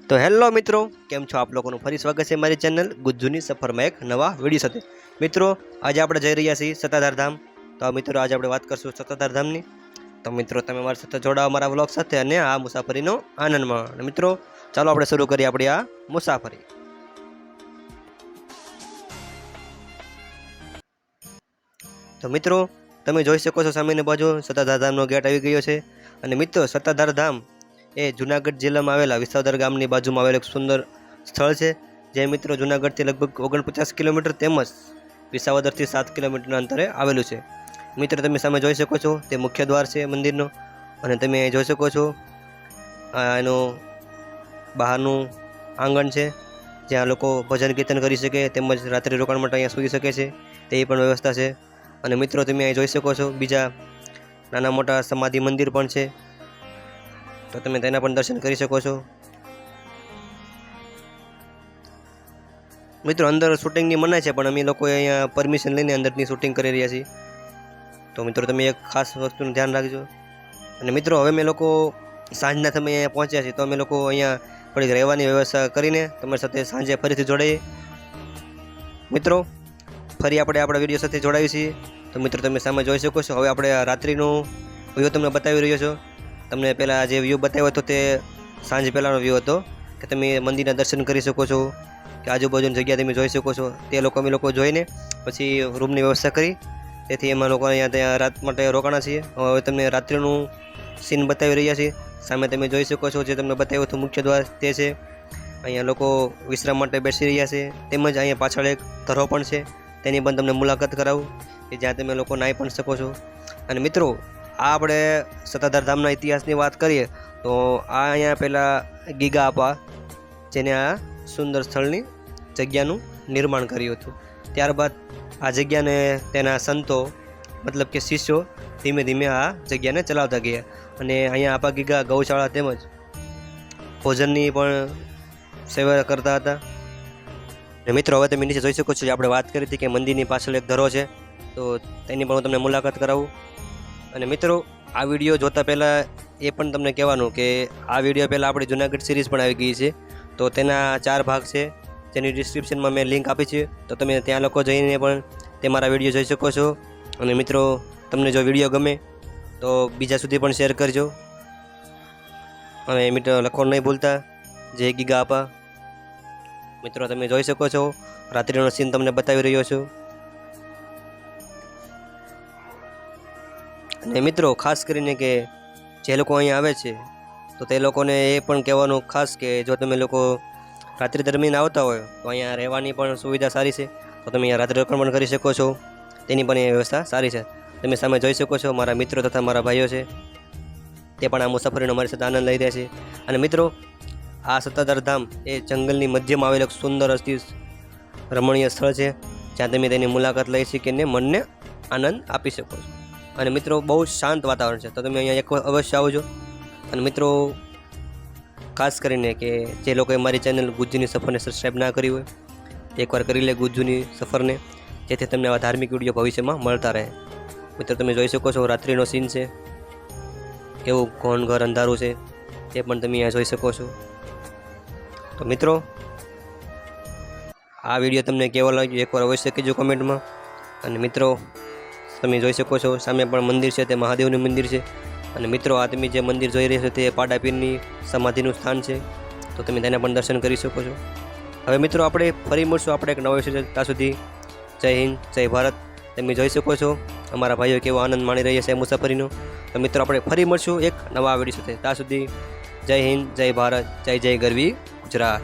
તો હેલો મિત્રો, કેમ છો આપ લોકોનું ફરી સ્વાગત છે મારી ચેનલ ગુજ્જુની સફરમાં એક નવા વિડીયો સાથે। મિત્રો આજે આપણે જઈ રહ્યા છીએ સત્તાધાર ધામ। તો મિત્રો આજે આપણે વાત કરશું સત્તાધાર ધામની। તો મિત્રો તમે મારી સાથે જોડાઓ મારા વ્લોગ સાથે અને આ મુસાફરીનો આનંદ માણો। અને મિત્રો ચાલો આપણે શરૂ કરીએ આપણી આ મુસાફરી। તો મિત્રો તમે જોઈ શકો છો સામેની બાજુ સત્તાધાર ધામનો ગેટ આવી ગયો છે। અને મિત્રો સત્તાધાર ધામ એ જૂનાગઢ જિલ્લામાં આવેલા વિસાવદર ગામની બાજુમાં આવેલું એક સુંદર સ્થળ છે, જે મિત્રો જૂનાગઢથી લગભગ 49 કિલોમીટર તેમજ વિસાવદરથી 7 કિલોમીટરના અંતરે આવેલું છે। મિત્રો તમે સામે જોઈ શકો છો તે મુખ્ય દ્વાર છે મંદિરનો, અને તમે જોઈ શકો છો એનું બહારનું આંગણ છે, જ્યાં લોકો ભજન કીર્તન કરી શકે તેમજ રાત્રિ રોકાણ માટે અહીંયા સૂઈ શકે છે તેવી પણ વ્યવસ્થા છે। અને મિત્રો તમે અહીં જોઈ શકો છો બીજા નાના મોટા સમાધિ મંદિર પણ છે, તો તમે તેના પણ દર્શન કરી શકો છો। મિત્રો અંદર શૂટિંગની મનાઈ છે, પણ અમે લોકો અહીંયા પરમિશન લઈને અંદરની શૂટિંગ કરી રહ્યા છીએ। તો મિત્રો તમે એક ખાસ વસ્તુનું ધ્યાન રાખજો। અને મિત્રો હવે અમે લોકો સાંજના સમયે અહીંયા પહોંચ્યા છીએ, તો અમે લોકો અહીંયા થોડીક રહેવાની વ્યવસ્થા કરીને તમારી સાથે સાંજે ફરીથી જોડાઈએ। મિત્રો ફરી આપણે આપણા વિડીયો સાથે જોડાઈએ છીએ। તો મિત્રો તમે સામે જોઈ શકો છો હવે આપણે રાત્રિનું વ્યૂ તમને બતાવી રહ્યો છું। તમને પહેલાં જે વ્યૂ બતાવ્યો હતો તે સાંજ પહેલાંનો વ્યૂ હતો, કે તમે મંદિરના દર્શન કરી શકો છો, કે આજુબાજુની જગ્યા તમે જોઈ શકો છો। તે અમે લોકો જોઈને પછી રૂમની વ્યવસ્થા કરી, તેથી એમાં લોકો અહીંયા ત્યાં રાત માટે રોકાણા છીએ। હવે તમને રાત્રિનું સીન બતાવી રહ્યા છીએ। સામે તમે જોઈ શકો છો જે તમને બતાવ્યું હતું મુખ્ય દ્વાર તે છે। અહીંયા લોકો વિશ્રામ માટે બેસી રહ્યા છે, તેમજ અહીંયા પાછળ એક ધરો પણ છે, તેની પણ તમને મુલાકાત કરાવું, કે જ્યાં તમે લોકો નાહી પણ શકો છો। અને મિત્રો આ આપણે સત્તાધાર ધામના ઇતિહાસની વાત કરીએ તો આ અહીંયા પહેલાં ગીગા આપા, જેને આ સુંદર સ્થળની જગ્યાનું નિર્માણ કર્યું હતું। ત્યારબાદ આ જગ્યાને તેના સંતો મતલબ કે શિષ્યો ધીમે ધીમે આ જગ્યાને ચલાવતા ગયા, અને અહીંયા આપા ગીગા ગૌશાળા તેમજ ભોજનની પણ સેવા કરતા હતા। અને મિત્રો હવે તમે નીચે જોઈ શકો છો, આપણે વાત કરી હતી કે મંદિરની પાછળ એક ધરો છે, તો તેની પણ હું તમને મુલાકાત કરાવું। અને મિત્રો આ વિડીયો જોતા પહેલાં એ પણ તમને કહેવાનું કે આ વિડીયો પહેલાં આપણી જૂનાગઢ સિરીઝ પણ આવી ગઈ છે, તો તેના 4 ભાગ છે, જેની ડિસ્ક્રિપ્શનમાં મેં લિંક આપી છે, તો તમે ત્યાં લોકો જઈને પણ તે મારા વિડીયો જોઈ શકો છો। અને મિત્રો તમને જો વિડીયો ગમે તો બીજા સુધી પણ શેર કરજો, અને મિત્રો લખવાનું નહીં ભૂલતા, જય ગીગા આપા। મિત્રો તમે જોઈ શકો છો રાત્રિનો સીન તમને બતાવી રહ્યો છું। અને મિત્રો ખાસ કરીને કે જે લોકો અહીંયા આવે છે તો તે લોકોને એ પણ કહેવાનું ખાસ કે જો તમે લોકો રાત્રિ દરમિયાન આવતા હોય તો અહીંયા રહેવાની પણ સુવિધા સારી છે, તો તમે અહીંયા રાત્રિ રોકાણ પણ કરી શકો છો, તેની પણ એ વ્યવસ્થા સારી છે। તમે સામે જોઈ શકો છો મારા મિત્રો તથા મારા ભાઈઓ છે, તે પણ આ મુસાફરીનો મારી સાથે આનંદ લઈ રહ્યા છે। અને મિત્રો આ સત્તાધાર ધામ એ જંગલની મધ્યમાં આવેલું એક સુંદર અતિ રમણીય સ્થળ છે, જ્યાં તમે તેની મુલાકાત લઈ શકીને મનને આનંદ આપી શકો છો। અને મિત્રો બહુ શાંત વાતાવરણ છે, તો તમે અહીંયા એક અવશ્ય આવજો। અને મિત્રો ખાસ કરીને કે જે લોકોએ મારી ચેનલ ગુજ્જુની સફરને સબસ્ક્રાઈબ ના કરી હોય એકવાર કરી લે ગુજ્જુની સફરને, જેથી તમને આવા ધાર્મિક વિડીયો ભવિષ્યમાં મળતા રહે। મિત્રો તમે જોઈ શકો છો રાત્રિનો સીન છે, કેવું ઘોન ઘર અંધારું છે તે પણ તમે અહીંયા જોઈ શકો છો। તો મિત્રો આ વિડીયો તમને કેવો લાગ્યો એકવાર અવશ્ય કહેજો કમેન્ટમાં। અને મિત્રો તમે જોઈ શકો છો સામે પણ મંદિર છે, તે મહાદેવનું મંદિર છે। અને મિત્રો આ તમે જે મંદિર જોઈ રહ્યા છો તે પાડા પીરની સમાધિનું સ્થાન છે, તો તમે તેના પણ દર્શન કરી શકો છો। હવે મિત્રો આપણે ફરી મળશું આપણે એક નવા વિષય, ત્યાં સુધી જય હિન્દ જય ભારત। તમે જોઈ શકો છો અમારા ભાઈઓ કેવો આનંદ માણી રહ્યા છે મુસાફરીનો। તો મિત્રો આપણે ફરી મળશું એક નવા વિડીયો સાથે, ત્યાં સુધી જય હિન્દ જય ભારત, જય જય ગરવી ગુજરાત।